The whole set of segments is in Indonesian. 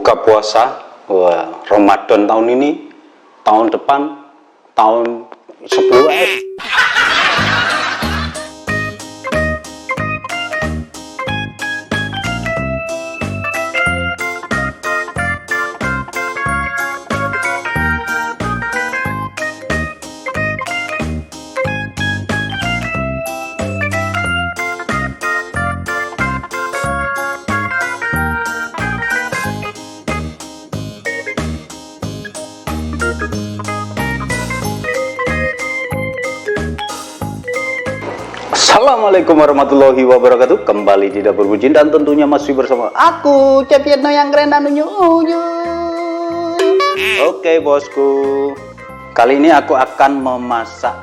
buka puasa. Wah, Ramadan tahun ini, tahun depan, tahun 10. Assalamualaikum warahmatullahi wabarakatuh. Kembali di Dapur Bucin dan tentunya masih bersama aku Cepietno yang keren dan unyu. Oke bosku, kali ini aku akan memasak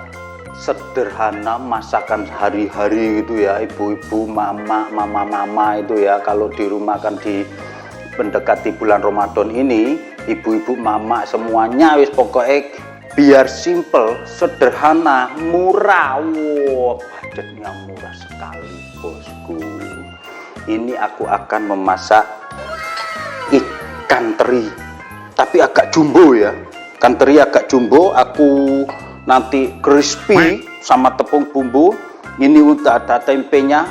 sederhana masakan hari-hari gitu ya, ibu-ibu, mama itu ya. Kalau di rumah kan di mendekati bulan Ramadan ini, ibu-ibu, mama semuanya wis pokoknya biar simple, sederhana, murah. Wow, budgetnya murah sekali bosku. Ini aku akan memasak ikan teri, tapi agak jumbo ya. Ikan teri agak jumbo, aku nanti crispy sama tepung bumbu. Ini udah ada tempenya.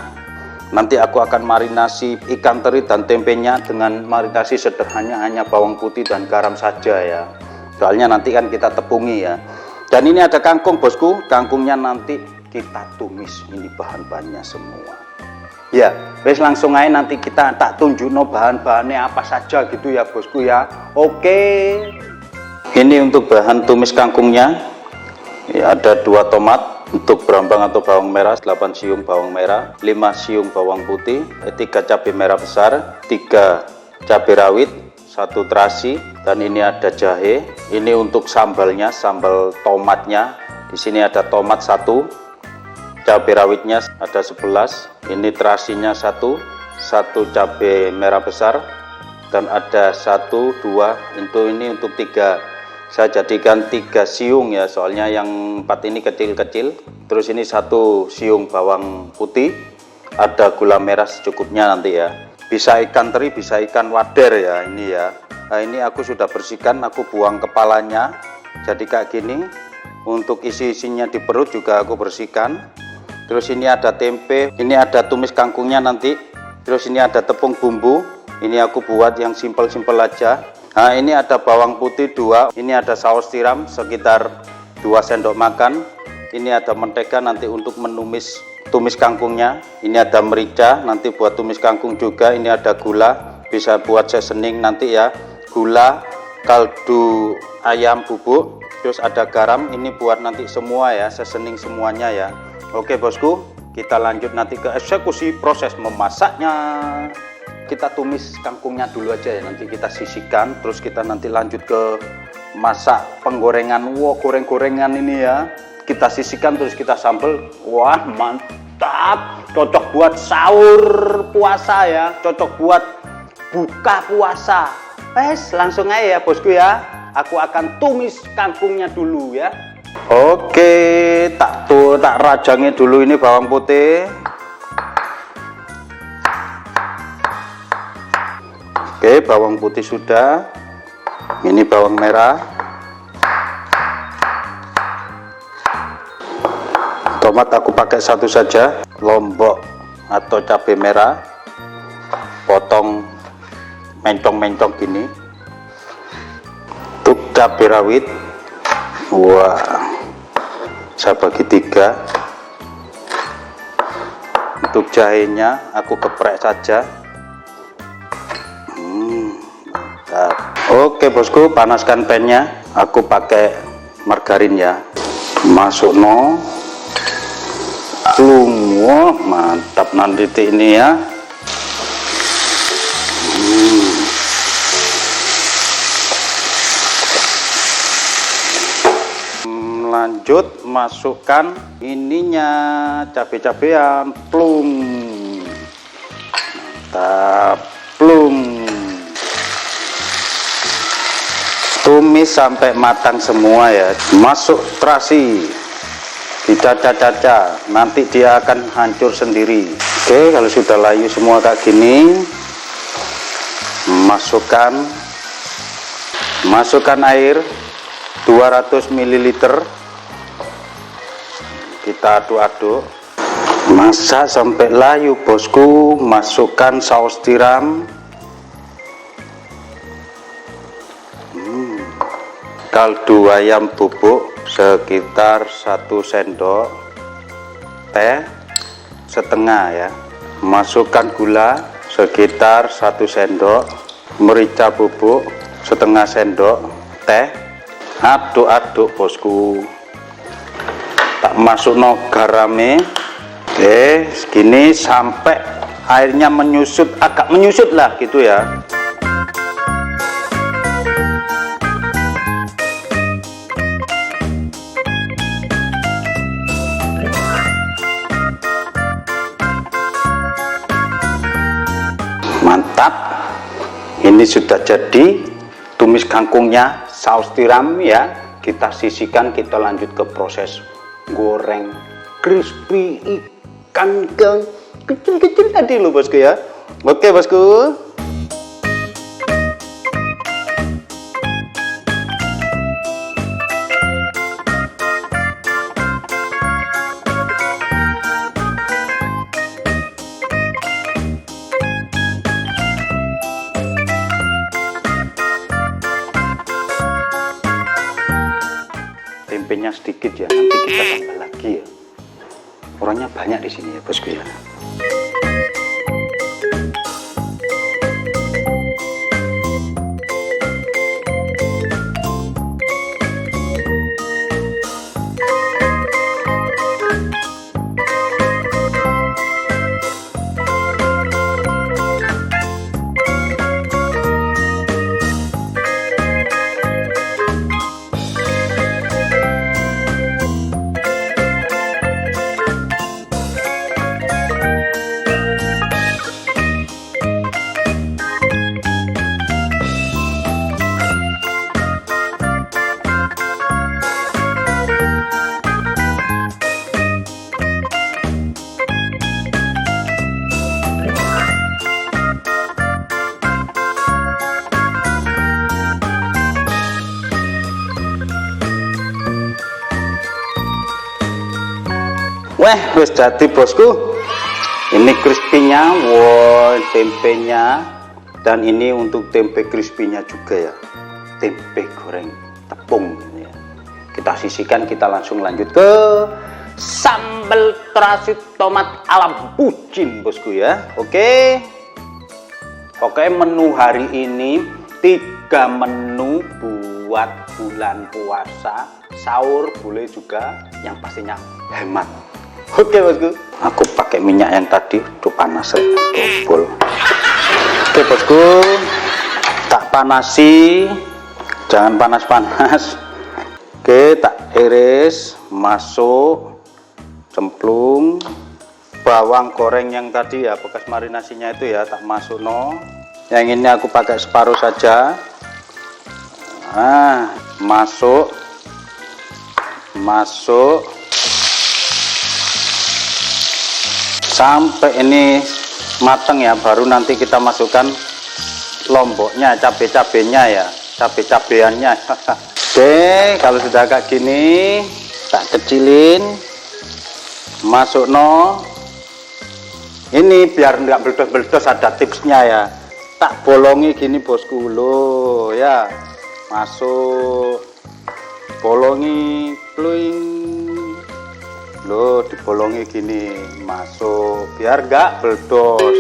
Nanti aku akan marinasi ikan teri dan tempenya dengan marinasi sederhana, hanya bawang putih dan garam saja ya. Soalnya nanti kan kita tepungi ya. Dan ini ada kangkung bosku, kangkungnya nanti kita tumis. Ini bahan-bahannya semua. Ya, wes langsung aja nanti kita tak tunjuk no bahan-bahannya apa saja gitu ya bosku ya. Oke. Ini untuk bahan tumis kangkungnya. Ya, ada 2 tomat untuk berambang atau bawang merah, 8 siung bawang merah, 5 siung bawang putih, 3 cabai merah besar, 3 cabai rawit, 1 terasi, dan ini ada jahe. Ini untuk sambalnya, sambal tomatnya. Di sini ada tomat 1, cabai rawitnya ada 11, ini terasinya 1 cabai merah besar, dan ada 1, 2, ini untuk 3. Saya jadikan 3 siung ya, soalnya yang 4 ini kecil-kecil. Terus ini 1 siung bawang putih, ada gula merah secukupnya nanti ya. Bisa ikan teri, bisa ikan wader ya ini ya. Nah, ini aku sudah bersihkan, aku buang kepalanya jadi kayak gini. Untuk isi-isinya di perut juga aku bersihkan. Terus ini ada tempe, ini ada tumis kangkungnya nanti. Terus ini ada tepung bumbu, ini aku buat yang simpel-simpel aja. Nah, ini ada bawang putih 2, ini ada saus tiram sekitar 2 sendok makan. Ini ada mentega nanti untuk menumis tumis kangkungnya. Ini ada merica nanti buat tumis kangkung juga. Ini ada gula, bisa buat seasoning nanti ya. Gula, kaldu ayam bubuk, terus ada garam, ini buat nanti semua ya, seasoning semuanya ya. Oke bosku, kita lanjut nanti ke eksekusi proses memasaknya. Kita tumis kangkungnya dulu aja ya, nanti kita sisihkan, terus kita nanti lanjut ke masak penggorengan. Wow, goreng-gorengan ini ya, kita sisihkan terus kita sambal. Wah mantap, cocok buat sahur puasa ya, cocok buat buka puasa. Wes langsung aja ya bosku ya, aku akan tumis kangkungnya dulu ya. Oke, tak rajangin dulu ini bawang putih. Oke, bawang putih sudah. Ini bawang merah. Tomat aku pakai 1 saja. Lombok atau cabai merah, potong mencong-mencong gini. Untuk cabai rawit, wah, saya bagi 3. Untuk jahenya aku geprek saja. Mantap. Oke bosku, panaskan pannya. Aku pakai margarin ya. Masuk no. Wah, mantap nanti ini ya. Lanjut masukkan ininya, cabai-cabean, plum. Mantap, plum. Tumis sampai matang semua ya. Masuk terasi, dicaca-caca, nanti dia akan hancur sendiri. Oke, kalau sudah layu semua kayak gini, masukkan air 200 ml, kita aduk-aduk, masak sampai layu bosku. Masukkan saus tiram, kaldu ayam bubuk sekitar 1 sendok, teh setengah ya, masukkan gula sekitar 1 sendok, merica bubuk setengah sendok, teh, aduk-aduk bosku. Tak masukno garame. Oke, segini sampai airnya menyusut, agak menyusut lah gitu ya. Mantap, ini sudah jadi tumis kangkungnya, saus tiram ya. Kita sisihkan, kita lanjut ke proses goreng crispy ikan kecil-kecil tadi loh bosku ya. Oke bosku, tempenya sedikit ya, nanti kita tambah lagi ya. Orangnya banyak di sini ya bosku ya. Weh, wis jadi bosku. Ini crispy-nya, wow, tempenya, dan ini untuk tempe crispy-nya juga ya. Tempe goreng tepung ya. Kita sisihkan, kita langsung lanjut ke sambal terasi tomat ala bucin bosku ya. Oke, menu hari ini 3 menu buat bulan puasa, sahur boleh juga, yang pastinya hemat. Oke bosku, aku pakai minyak yang tadi tuh panas ya, double. Oke bosku, tak panasi, jangan panas-panas. Oke, tak iris, masuk, cemplung, bawang goreng yang tadi ya, bekas marinasinya itu ya, tak masuk no. Yang ini aku pakai separuh saja. Nah, masuk, sampai ini mateng ya, baru nanti kita masukkan lomboknya, cabai-cabainya ya, cabai-cabeannya. Oke, kalau sudah agak gini tak kecilin, masuk no. Ini biar nggak meledos-meledos ada tipsnya ya, tak bolongi gini bosku lo ya, masuk, bolongi, pluing. Loh, dibolongi gini, masuk biar gak meledos.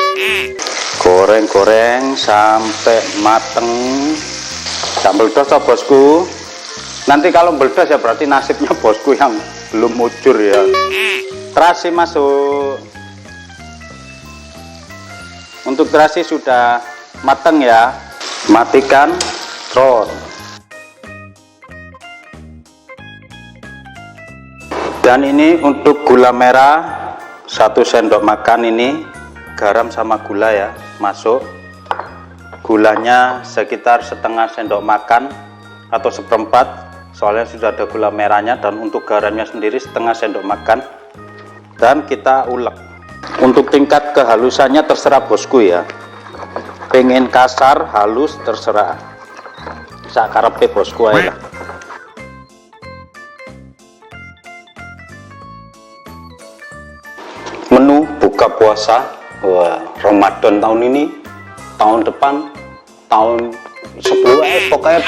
Goreng-goreng sampai mateng, gak meledos toh bosku. Nanti kalau meledos ya berarti nasibnya bosku yang belum mujur ya. Terasi masuk. Untuk terasi sudah mateng ya, matikan terus. Dan ini untuk gula merah 1 sendok makan, ini garam sama gula ya, masuk. Gulanya sekitar setengah sendok makan atau 1/4, soalnya sudah ada gula merahnya. Dan untuk garamnya sendiri setengah sendok makan, dan kita ulek. Untuk tingkat kehalusannya terserah bosku ya. Oke, pengen kasar, halus, terserah. Sakarepe bosku ae lah. Menu buka puasa, wah, Ramadan tahun ini, tahun depan, tahun sebelum pokoknya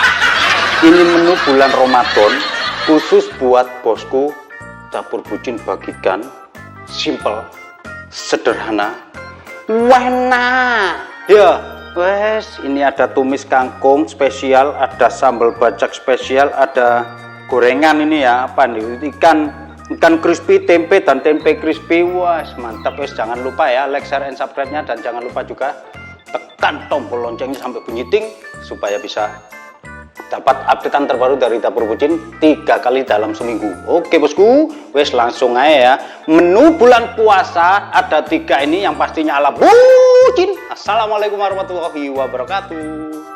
ini menu bulan Ramadan khusus buat bosku. Dapur Bucin bagikan, simple, sederhana, enak. Ya, wes, ini ada tumis kangkung spesial, ada sambal bacak spesial, ada gorengan ini ya, apa nih, ikan crispy, tempe dan tempe crispy. Wah, mantap. Wes, jangan lupa ya like, share, and subscribe-nya, dan jangan lupa juga tekan tombol loncengnya sampai bunyi ting supaya bisa dapat updatean terbaru dari Dapur Bucin 3 kali dalam seminggu. Oke bosku, wes langsung aja ya. Menu bulan puasa ada 3 ini yang pastinya ala Bucin. Assalamualaikum warahmatullahi wabarakatuh.